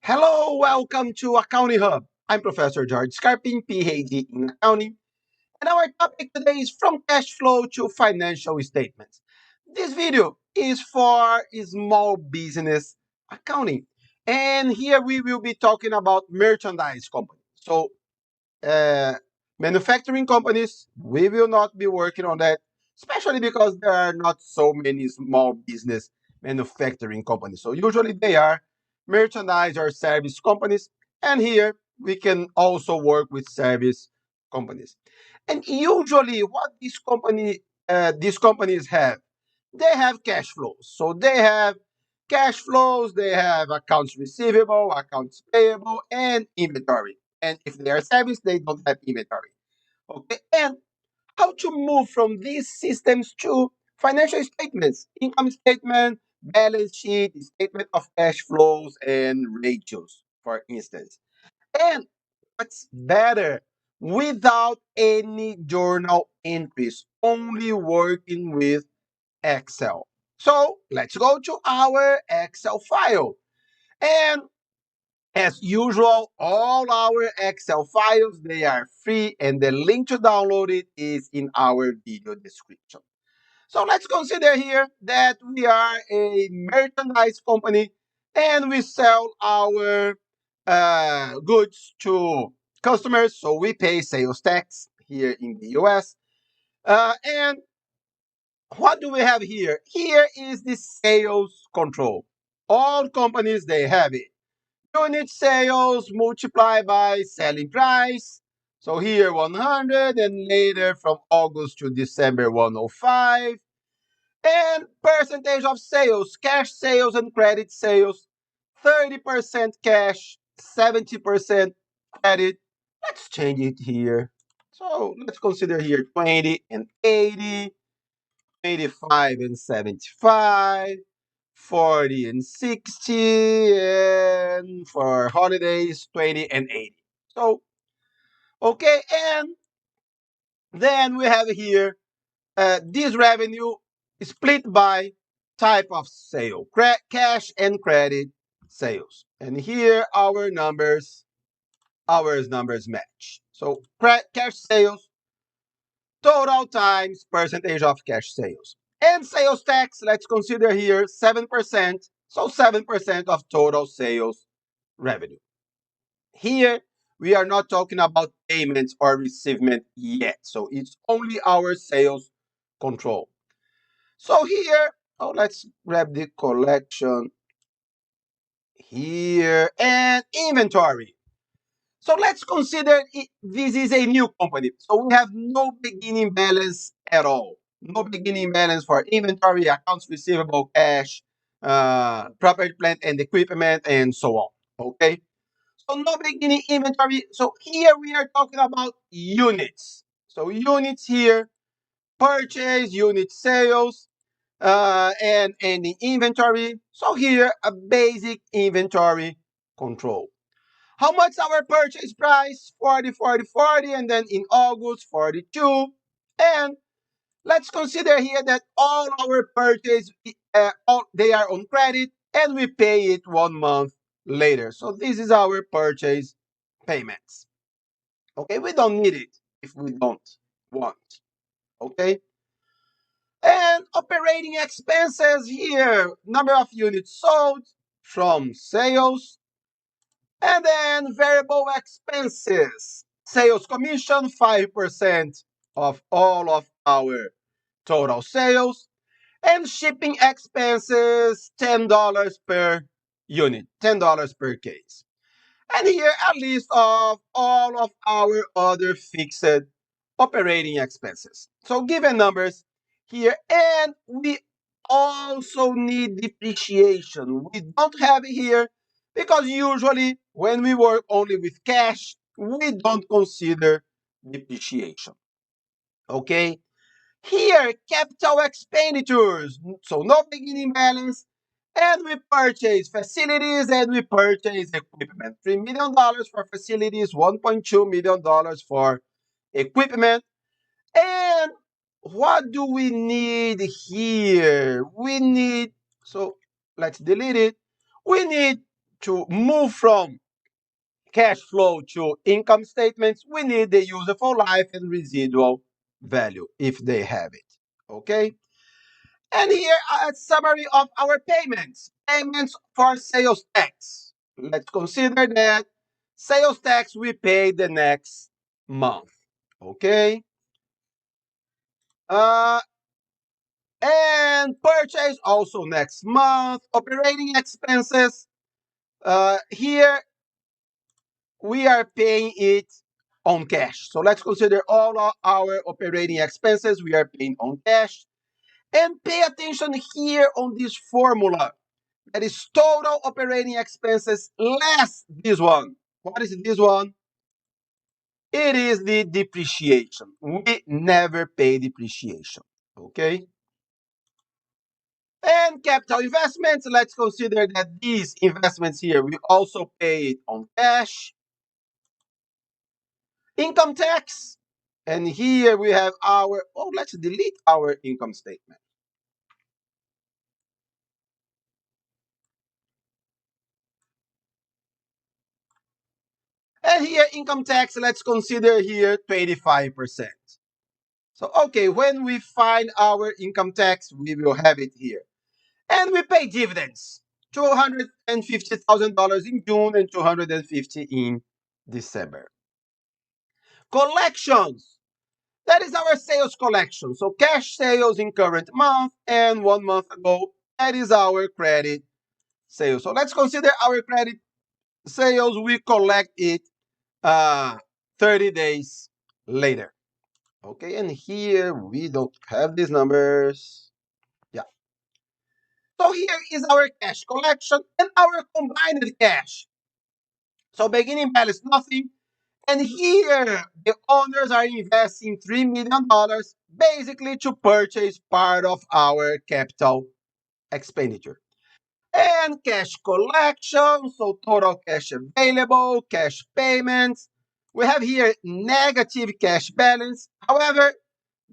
Hello, welcome to Accounting Hub. I'm Professor George Scarpin, PhD in accounting, and our topic today is from cash flow to financial statements. This video is for small business accounting, and here we will be talking about merchandise companies. Uh, Manufacturing companies, we will not be working on that, especially because there are not so many small business manufacturing companies. So usually they are merchandise or service companies, and here we can also work with service companies. And usually, what these companies have, they have cash flows. So they have cash flows, they have accounts receivable, accounts payable, and inventory. And if they are service, they don't have inventory. Okay. And how to move from these systems to financial statements, income statement, balance sheet, statement of cash flows, and ratios, for instance. And what's better, without any journal entries, only working with Excel. So let's go to our Excel file. And as usual, all our Excel files, they are free, and the link to download it is in our video description. So let's consider here that we are a merchandise company and we sell our goods to customers. So we pay sales tax here in the US. And what do we have here? Here is the sales control. All companies, they have it. Unit sales multiplied by selling price. So here 100 and later from August to December 105. And percentage of sales, cash sales and credit sales, 30% cash, 70% credit. Let's change it here. So let's consider here 20 and 80, 85 and 75, 40 and 60, and for holidays, 20 and 80. So, okay, and then we have here this revenue split by type of sale, cash and credit sales. And here our numbers match. So cash sales, total times percentage of cash sales. And sales tax, let's consider here 7%. So 7% of total sales revenue. Here, we are not talking about payments or receivement yet. So it's only our sales control. So here, let's grab the collection here and inventory. So let's consider this is a new company. So we have no beginning balance at all. No beginning balance for inventory, accounts receivable, cash, property, plant, and equipment, and so on. Okay. So no beginning inventory. So here we are talking about units. So units here, purchase, unit sales, and the inventory. So here a basic inventory control. How much our purchase price? 40, 40, 40, and then in August 42. And let's consider here that all our purchase, they are on credit and we pay it 1 month later. So this is our purchase payments. Okay, we don't need it if we don't want. Okay. And operating expenses here, number of units sold from sales. And then variable expenses, sales commission, 5% of all of our total sales. And shipping expenses, $10 per unit, $10 per case. And here a list of all of our other fixed operating expenses. So given numbers here, and we also need depreciation. We don't have it here because usually when we work only with cash, we don't consider depreciation. Okay. Here, capital expenditures. So no beginning balance. And we purchase facilities and we purchase equipment. $3 million for facilities, $1.2 million for equipment. And what do we need here? So let's delete it. We need to move from cash flow to income statements, we need the useful life and residual value if they have it. Okay? And here a summary of our payments. Payments for sales tax. Let's consider that sales tax we pay the next month. Okay? Uh, and purchase also next month. Operating expenses. Here we are paying it on cash. So let's consider all of our operating expenses we are paying on cash. And pay attention here on this formula. That is total operating expenses less this one. What is this one? It is the depreciation. We never pay depreciation. Okay? And capital investments, let's consider that these investments here, we also pay it on cash. Income tax, and here we have our, oh, let's delete our income statement. And here, income tax, let's consider here 25%. So, okay, when we find our income tax, we will have it here. And we pay dividends, $250,000 in June and $250,000 in December. Collections, that is our sales collection. So cash sales in current month and 1 month ago, that is our credit sales. So let's consider our credit sales. We collect it 30 days later. Okay, and here we don't have these numbers. Yeah. So here is our cash collection and our combined cash. So beginning balance nothing. And here the owners are investing $3 million basically to purchase part of our capital expenditure. And cash collection, so total cash available, cash payments. We have here negative cash balance. However,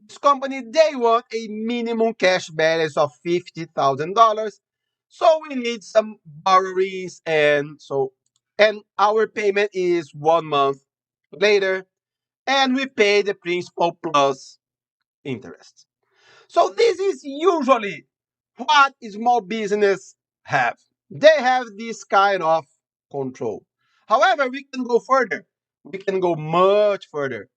this company, they want a minimum cash balance of $50,000. So we need some borrowings, and our payment is 1 month later, and we pay the principal plus interest. So this is usually what small business have. They have this kind of control. However, we can go further. We can go much further.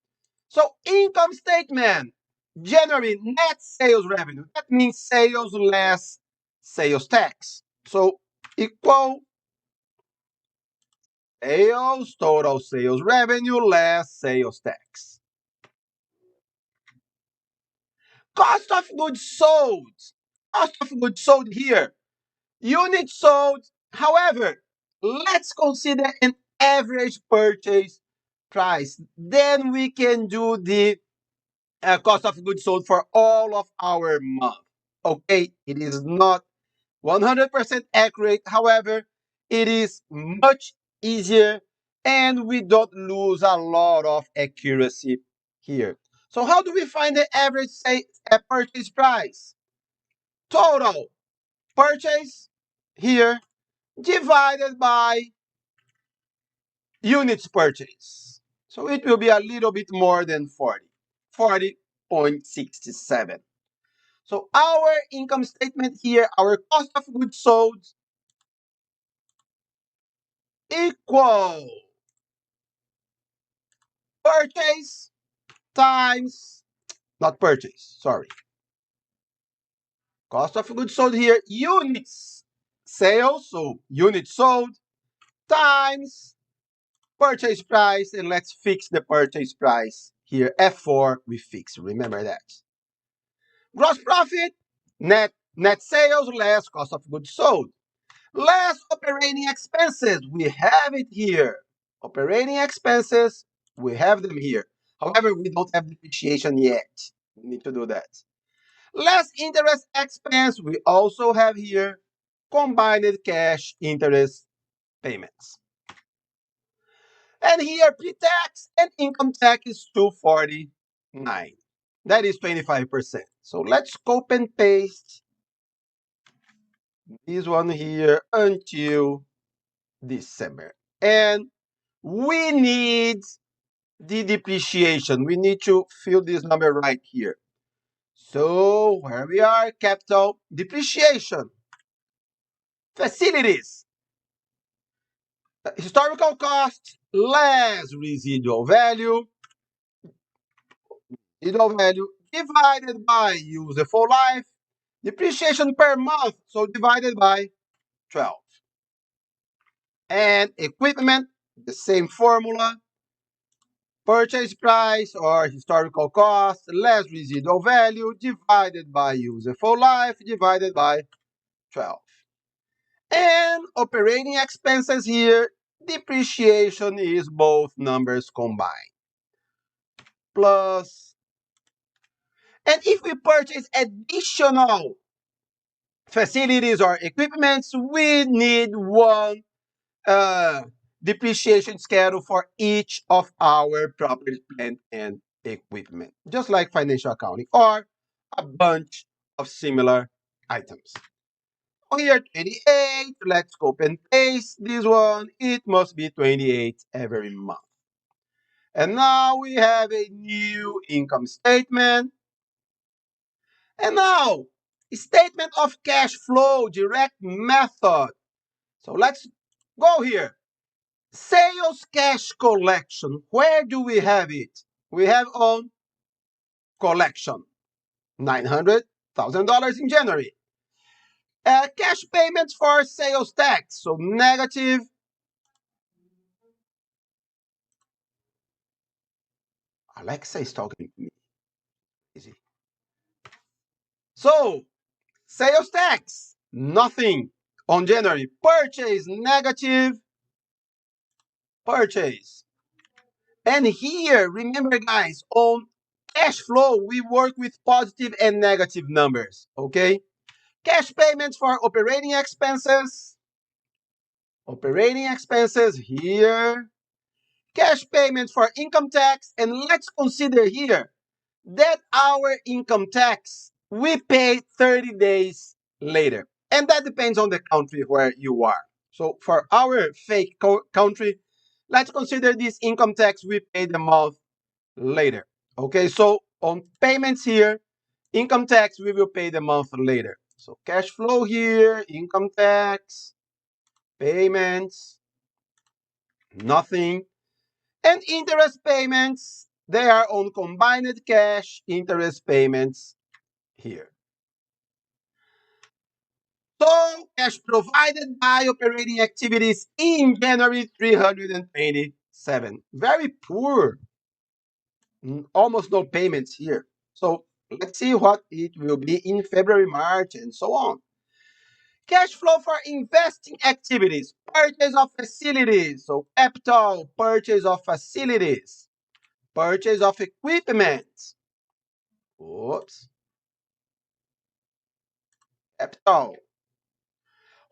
So income statement, January net sales revenue. That means sales less sales tax. So equal sales, total sales revenue less sales tax. Cost of goods sold. Cost of goods sold here. Units sold. However, let's consider an average purchase price. Then we can do the cost of goods sold for all of our month. Okay, it is not 100% accurate. However, it is much easier and we don't lose a lot of accuracy here. So how do we find the average purchase price? Total purchase here divided by units purchased. So it will be a little bit more than 40.67. So our income statement here, our cost of goods sold equal purchase times, not purchase, sorry. Cost of goods sold here, units sales, so units sold times purchase price, and let's fix the purchase price here. F4 we fix, remember that. Gross profit, net sales less cost of goods sold. Less operating expenses, we have it here. Operating expenses, we have them here. However, we don't have depreciation yet. We need to do that. Less interest expense, we also have here combined cash interest payments. And here, pre-tax and income tax is 249. That is 25%. So let's copy and paste this one here until December. And we need the depreciation. We need to fill this number right here. So where we are, capital depreciation, facilities, historical cost less residual value divided by useful life, depreciation per month, so divided by 12. And equipment, the same formula, purchase price or historical cost less residual value divided by useful life divided by 12. And operating expenses here, depreciation is both numbers combined. Plus, and if we purchase additional facilities or equipments, we need one depreciation schedule for each of our property, plant, and equipment, just like financial accounting or a bunch of similar items. Here 28, let's copy and paste this one. It must be 28 every month. And now we have a new income statement. And now, statement of cash flow, direct method. So let's go here. Sales cash collection. Where do we have it? We have on collection, $900,000 in January. Cash payments for sales tax, so negative. Alexa is talking to me. Easy. So, sales tax, nothing on January. Purchase, negative. Purchase. And here, remember guys, on cash flow, we work with positive and negative numbers, okay? Cash payments for operating expenses. Operating expenses here. Cash payments for income tax. And let's consider here that our income tax we pay 30 days later. And that depends on the country where you are. So for our fake country, let's consider this income tax we pay the month later. Okay, so on payments here, income tax we will pay the month later. So cash flow here, income tax, payments, nothing. And interest payments, they are on combined cash interest payments here. So cash provided by operating activities in January 327. Very poor. Almost no payments here. So let's see what it will be in February, March, and so on. Cash flow for investing activities, purchase of facilities, so capital, purchase of facilities, purchase of equipment. Oops, capital.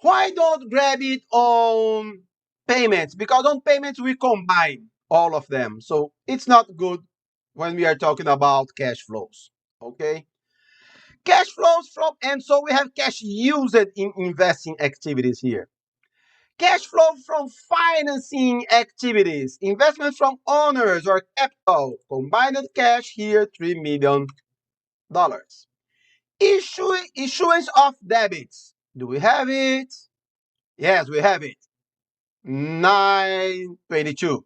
Why don't grab it on payments? Because on payments we combine all of them. So it's not good when we are talking about cash flows. Okay? Cash flows from, and so we have cash used in investing activities here. Cash flow from financing activities, investment from owners or capital, combined cash here, $3 million. Issuance of debits. Do we have it? Yes, we have it. 922.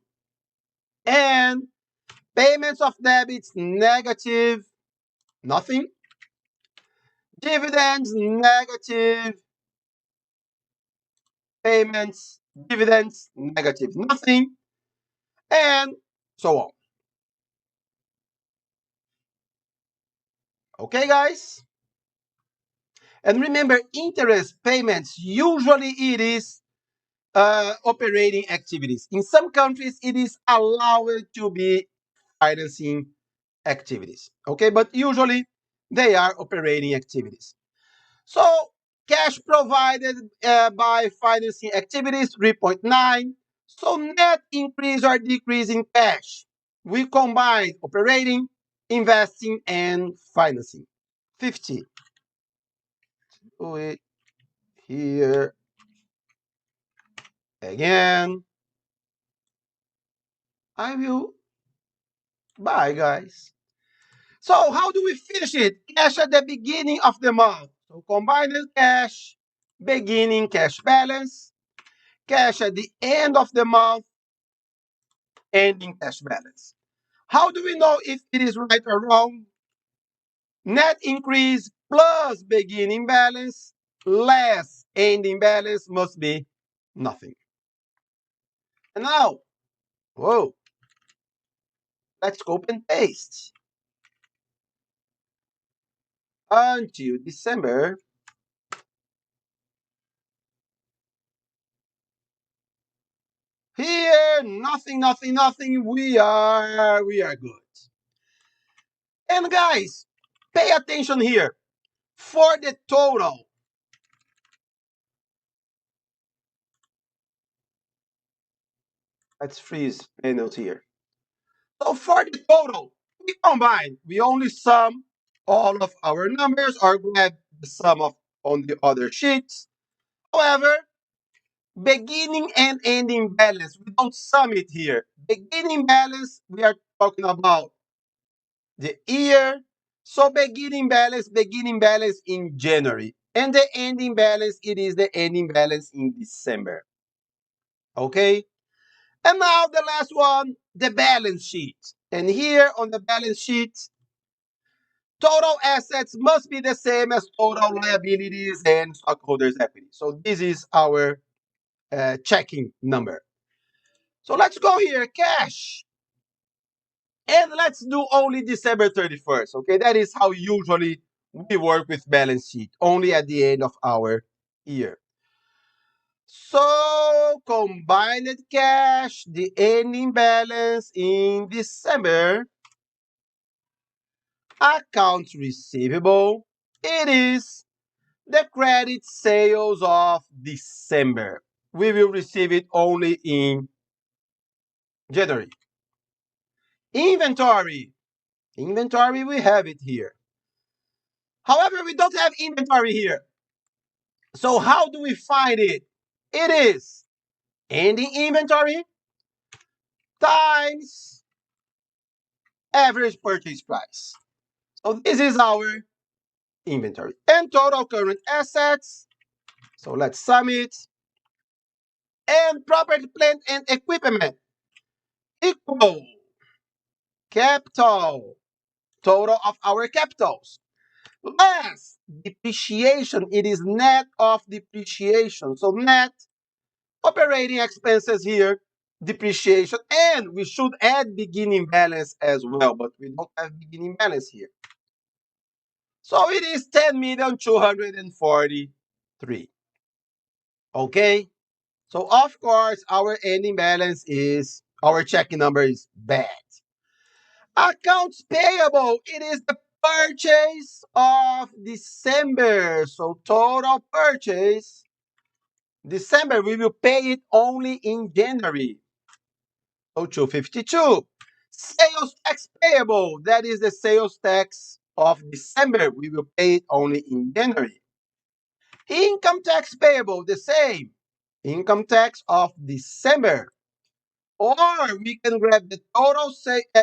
And payments of debits, negative, nothing. Dividends, negative. Payments, dividends, negative, nothing. And so on. Okay, guys? And remember, interest payments, usually it is operating activities. In some countries, it is allowed to be financing activities. Okay, but usually they are operating activities. So cash provided by financing activities, 3.9. So net increase or decrease in cash. We combine operating, investing, and financing. 50. Do it here. Again, I will buy, guys. So how do we finish it? Cash at the beginning of the month. So combined cash, beginning cash balance, cash at the end of the month, ending cash balance. How do we know if it is right or wrong? Net increase plus beginning balance less ending balance must be nothing. And now, whoa, let's copy and paste until December. Here, nothing, nothing, nothing. We are good. And guys, pay attention here. For the total, let's freeze panels here. So for the total, we combine. We only sum all of our numbers or grab the sum of on the other sheets. However, beginning and ending balance, we don't sum it here. Beginning balance, we are talking about the year. So beginning balance in January. And the ending balance, it is the ending balance in December. Okay? And now the last one, the balance sheet. And here on the balance sheet, total assets must be the same as total liabilities and stockholders' equity. So this is our checking number. So let's go here, cash. And let's do only December 31st. Okay, that is how usually we work with balance sheet, only at the end of our year. So combined cash, the ending balance in December, accounts receivable, it is the credit sales of December. We will receive it only in January. Inventory. Inventory, we have it here. However, we don't have inventory here. So how do we find it? It is ending inventory times average purchase price. So this is our inventory. And total current assets. So let's sum it. And property, plant, and equipment equal capital. Total of our capitals. Less depreciation. It is net of depreciation. So net operating expenses here, depreciation, and we should add beginning balance as well, but we don't have beginning balance here. So it is 10,243,000. Okay? So of course, our ending balance is, our checking number is bad. Accounts payable, it is the purchase of December. So total purchase, December, we will pay it only in January. So 252. Sales tax payable, that is the sales tax of December. We will pay it only in January. Income tax payable, the same. Income tax of December. Or we can grab the total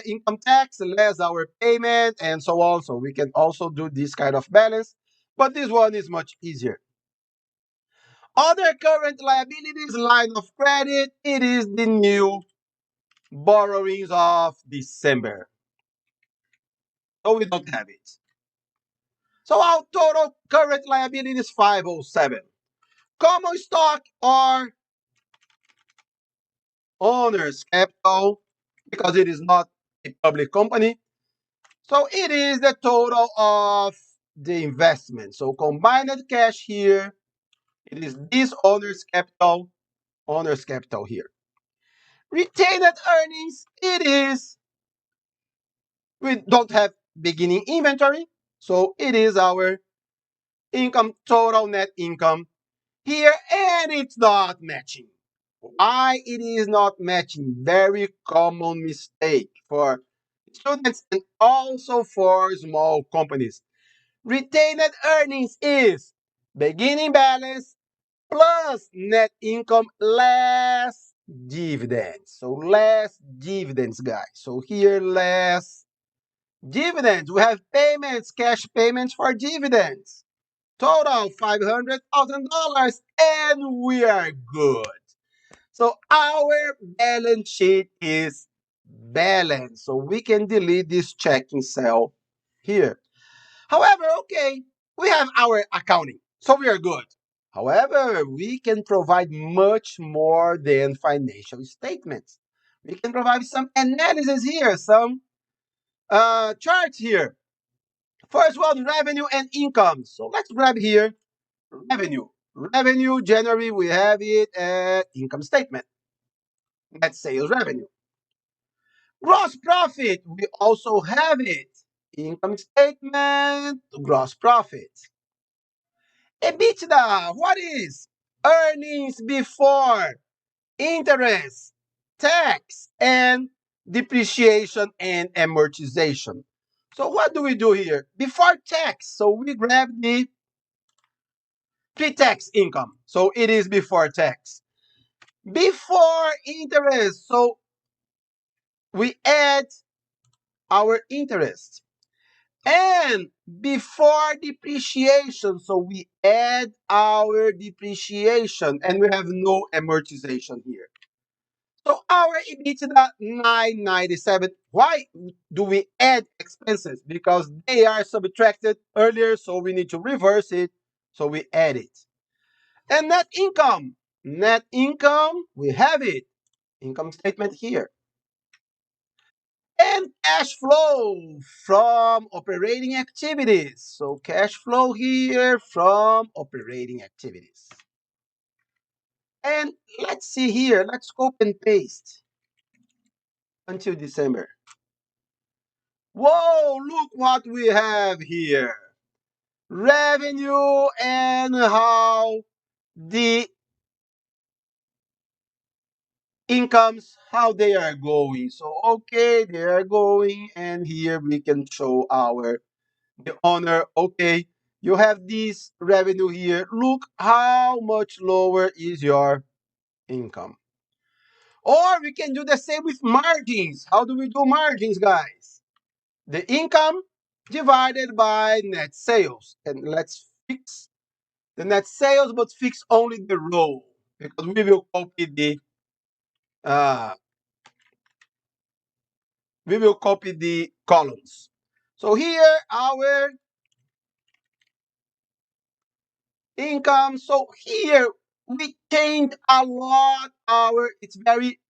income tax less our payment and so on. So we can also do this kind of balance. But this one is much easier. Other current liabilities, line of credit, it is the new borrowings of December. So we don't have it. So our total current liability is 507. Common stock or owner's capital, because it is not a public company. So it is the total of the investment. So combined cash here, it is this owner's capital here. Retained earnings, it is, we don't have beginning inventory. So it is our income, total net income here, and it's not matching. Why it is not matching? Very common mistake for students and also for small companies. Retained earnings is beginning balance plus net income less dividends. So less dividends, guys. So here less dividends. We have payments, cash payments for dividends. Total $500,000 and we are good. So our balance sheet is balanced. So we can delete this checking cell here. However, okay, we have our accounting. So we are good. However, we can provide much more than financial statements. We can provide some analysis here, some charts here. First one, revenue and income. So let's grab here revenue. Revenue, January, we have it at income statement. That's sales revenue. Gross profit, we also have it. Income statement, gross profit. EBITDA, what is? Earnings before interest, tax, and depreciation and amortization. So what do we do here? Before tax, so we grab the pre-tax income. So it is before tax. Before interest, so we add our interest. And before depreciation, so we add our depreciation and we have no amortization here. So our EBITDA 997. Why do we add expenses? Because they are subtracted earlier, so we need to reverse it. So we add it. And net income. Net income, we have it. Income statement here. And cash flow from operating activities. So cash flow here from operating activities. And let's see here. Let's copy and paste until December. Whoa, look what we have here. Revenue and how the incomes, how they are going. So, okay, they are going. And here we can show the owner, okay, you have this revenue here. Look how much lower is your income. Or we can do the same with margins. How do we do margins, guys? The income divided by net sales. And let's fix the net sales, but fix only the row because uh, we will copy the columns. So here our income. So here we changed a lot our, it's very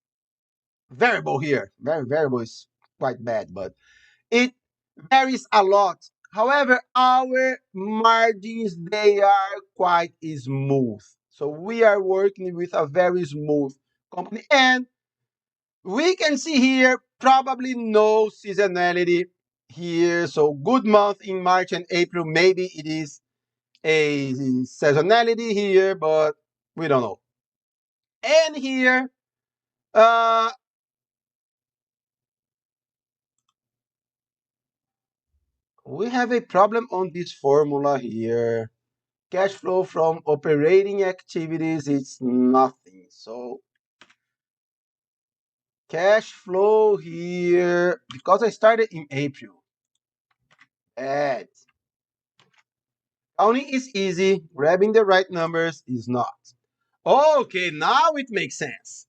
variable here. Very variable is quite bad, but it varies a lot. However, our margins, they are quite smooth. So we are working with a very smooth company. And we can see here probably no seasonality here. So good month in March and April. Maybe it is a seasonality here, but we don't know. And here, uh, we have a problem on this formula here. Cash flow from operating activities is nothing. So cash flow here, because I started in April. Bad. Counting is easy. Grabbing the right numbers is not. Okay, now it makes sense.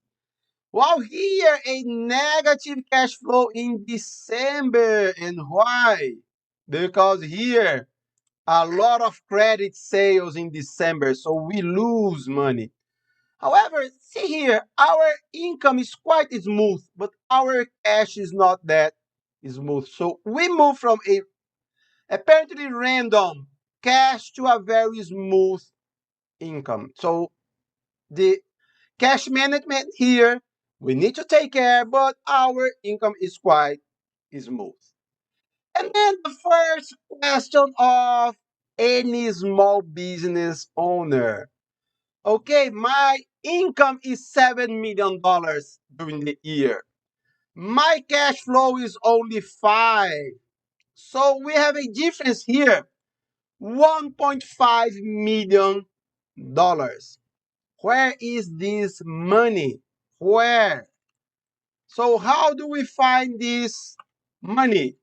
Well, here a negative cash flow in December. And why? Because here a lot of credit sales in December, so we lose money. However, see here, our income is quite smooth, but our cash is not that smooth. So we move from a apparently random cash to a very smooth income. So the cash management here, we need to take care, but our income is quite smooth. And then the first question of any small business owner. Okay, my income is $7 million during the year. My cash flow is only 5. So we have a difference here, $1.5 million. Where is this money? Where? So how do we find this money?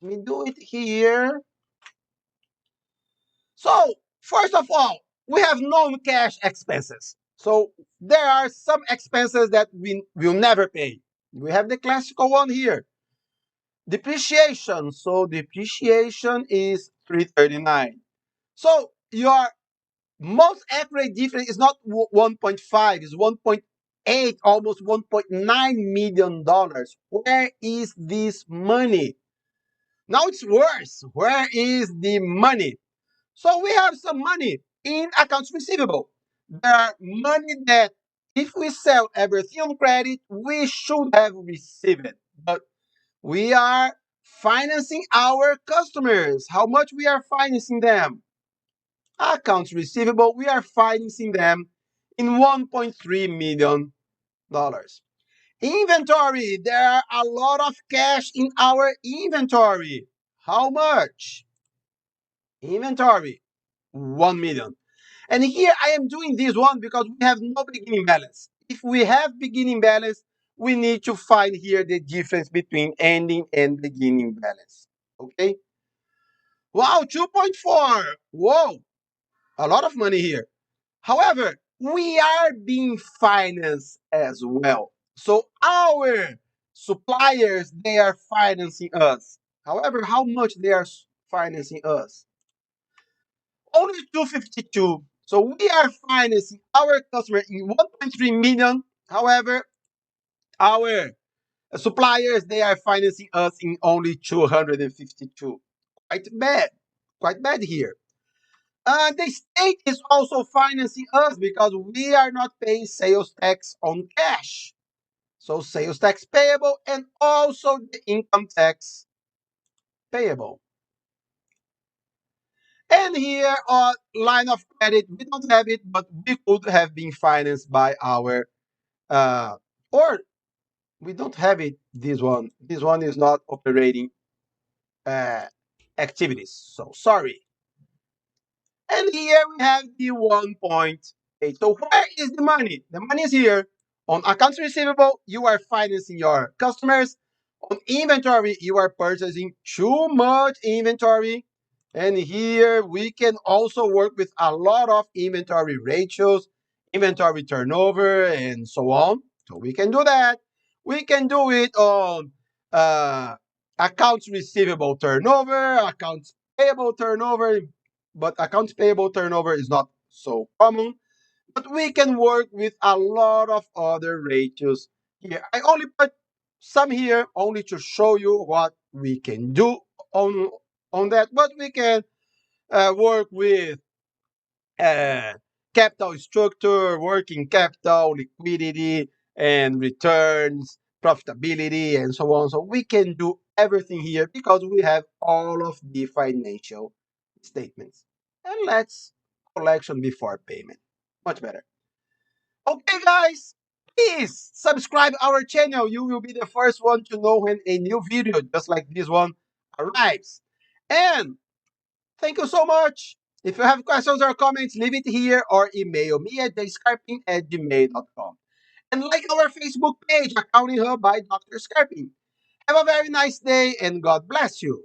We do it here. So first of all, we have non-cash expenses. So there are some expenses that we will never pay. We have the classical one here. Depreciation. So depreciation is 339. So your most accurate difference is not 1.5, it's 1.8, almost 1.9 million dollars. Where is this money? Now it's worse. Where is the money? So we have some money in accounts receivable. There are money that if we sell everything on credit, we should have received it. But we are financing our customers. How much we are financing them? Accounts receivable, we are financing them in $1.3 million. Inventory, there are a lot of cash in our inventory. How much? Inventory, 1 million. And here I am doing this one because we have no beginning balance. If we have beginning balance, we need to find here the difference between ending and beginning balance. Okay? Wow, 2.4. Whoa, a lot of money here. However, we are being financed as well. So our suppliers, they are financing us. However, how much they are financing us? Only 252. So we are financing our customer in 1.3 million. However, our suppliers, they are financing us in only 252. Quite bad. Quite bad here. The state is also financing us because we are not paying sales tax on cash. So sales tax payable and also the income tax payable. And here on line of credit, we don't have it, but we could have been financed by our, or we don't have it, this one. This one is not operating uh, activities. So sorry. And here we have the 1.8. So where is the money? The money is here. On accounts receivable, you are financing your customers. On inventory, you are purchasing too much inventory. And here we can also work with a lot of inventory ratios, inventory turnover, and so on. So we can do that. We can do it on uh, accounts receivable turnover, accounts payable turnover, but accounts payable turnover is not so common. But we can work with a lot of other ratios here. I only put some here only to show you what we can do on, on that. But we can work with uh, capital structure, working capital, liquidity, and returns, profitability, and so on. So we can do everything here because we have all of the financial statements. And let's collection before payment. Much better. Okay, guys, please subscribe our channel. You will be the first one to know when a new video just like this one arrives. And thank you so much. If you have questions or comments, leave it here or email me at jscarping@gmail.com. And like our Facebook page, Accounting Hub by Dr. Scarping. Have a very nice day and God bless you.